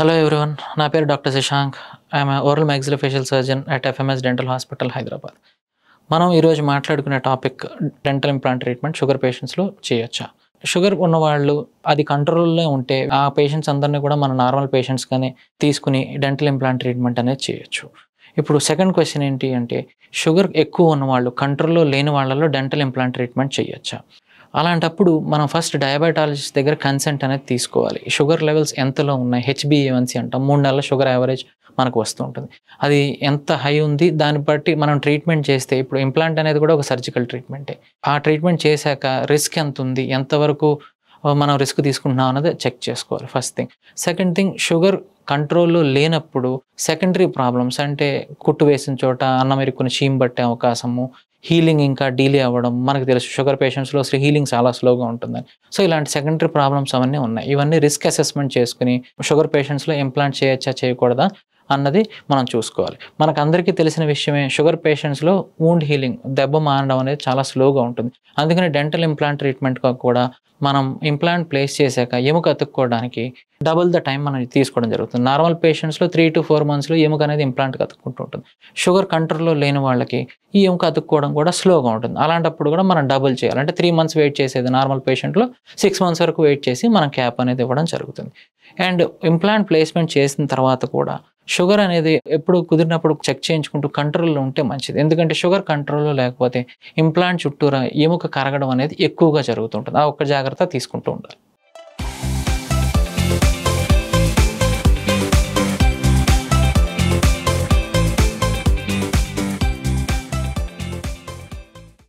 Hello everyone, నా పేరు doctor Shashank. I'm oral maxillofacial surgeon at FMS dental hospital Hyderabad. మనం ఈరోజు మాట్లాడుకునే topic dental implant treatment sugar పేషెంట్స్లో చేయొచ్చా. షుగర్ ఉన్నవాళ్ళు అది కంట్రోల్లో ఉంటే ఆ పేషెంట్స్ అందరినీ కూడా మన నార్మల్ పేషెంట్స్ కానీ తీసుకుని డెంటల్ ఇంప్లాంట్ ట్రీట్మెంట్ అనేది చేయొచ్చు. ఇప్పుడు సెకండ్ క్వశ్చన్ ఏంటి అంటే, షుగర్ ఎక్కువ ఉన్నవాళ్ళు కంట్రోల్లో లేని వాళ్ళలో డెంటల్ ఇంప్లాంట్ ట్రీట్మెంట్ చేయొచ్చా. అలాంటప్పుడు మనం ఫస్ట్ డయాబెటాలజిస్ట్ దగ్గర కన్సెంట్ అనేది తీసుకోవాలి. షుగర్ లెవెల్స్ ఎంతలో ఉన్నాయి, హెచ్బిఏవన్సీ అంటాం, 3 నెలల షుగర్ యావరేజ్ మనకు వస్తూ ఉంటుంది. అది ఎంత హై ఉంది దాన్ని బట్టి మనం ట్రీట్మెంట్ చేస్తే, ఇప్పుడు ఇంప్లాంట్ అనేది కూడా ఒక సర్జికల్ ట్రీట్మెంటే. ఆ ట్రీట్మెంట్ చేశాక రిస్క్ ఎంత ఉంది, ఎంతవరకు మనం రిస్క్ తీసుకుంటున్నాం అన్నది చెక్ చేసుకోవాలి first thing. Second thing, sugar కంట్రోల్లో లేనప్పుడు సెకండరీ ప్రాబ్లమ్స్ అంటే కుట్టు వేసిన చోట అన్నం ఇరుక్కుని చీమ్ పట్టే అవకాశము, హీలింగ్ ఇంకా డిలే అవ్వడం. మనకు తెలుసు షుగర్ పేషెంట్స్లో అసలు హీలింగ్ చాలా స్లోగా ఉంటుందని. సో ఇలాంటి సెకండరీ ప్రాబ్లమ్స్ అవన్నీ ఉన్నాయి. ఇవన్నీ రిస్క్ అసెస్మెంట్ చేసుకుని షుగర్ పేషెంట్స్లో ఇంప్లాంట్ చేయొచ్చా చేయకూడదా అన్నది మనం చూసుకోవాలి. మనకు అందరికీ తెలిసిన విషయమే, షుగర్ పేషెంట్స్లో వూండ్ హీలింగ్, దెబ్బ మారడం అనేది చాలా స్లోగా ఉంటుంది. అందుకని డెంటల్ ఇంప్లాంట్ ట్రీట్మెంట్గా కూడా మనం ఇంప్లాంట్ ప్లేస్ చేశాక ఎముక అతుక్కోవడానికి డబుల్ ద టైం మనం తీసుకోవడం జరుగుతుంది. నార్మల్ పేషెంట్స్లో 3 to 4 monthsలో ఎముక అనేది ఇంప్లాంట్కి అతుక్కుంటూ ఉంటుంది. షుగర్ కంట్రోల్లో లేని వాళ్ళకి ఈ ఎముక అతుక్కోవడం కూడా స్లోగా ఉంటుంది. అలాంటప్పుడు కూడా మనం డబుల్ చేయాలి. అంటే 3 months వెయిట్ చేసేది నార్మల్ పేషెంట్లో 6 months వరకు వెయిట్ చేసి మనం క్యాప్ అనేది ఇవ్వడం జరుగుతుంది. అండ్ ఇంప్లాంట్ ప్లేస్మెంట్ చేసిన తర్వాత కూడా షుగర్ అనేది ఎప్పుడు కుదిరినప్పుడు చెక్ చేయించుకుంటూ కంట్రోల్లో ఉంటే మంచిది. ఎందుకంటే షుగర్ కంట్రోల్లో లేకపోతే ఇంప్లాంట్ చుట్టూరా ఎముక కరగడం అనేది ఎక్కువగా జరుగుతుంటుంది. ఆ ఒక్క జాగ్రత్త తీసుకుంటూ ఉండాలి.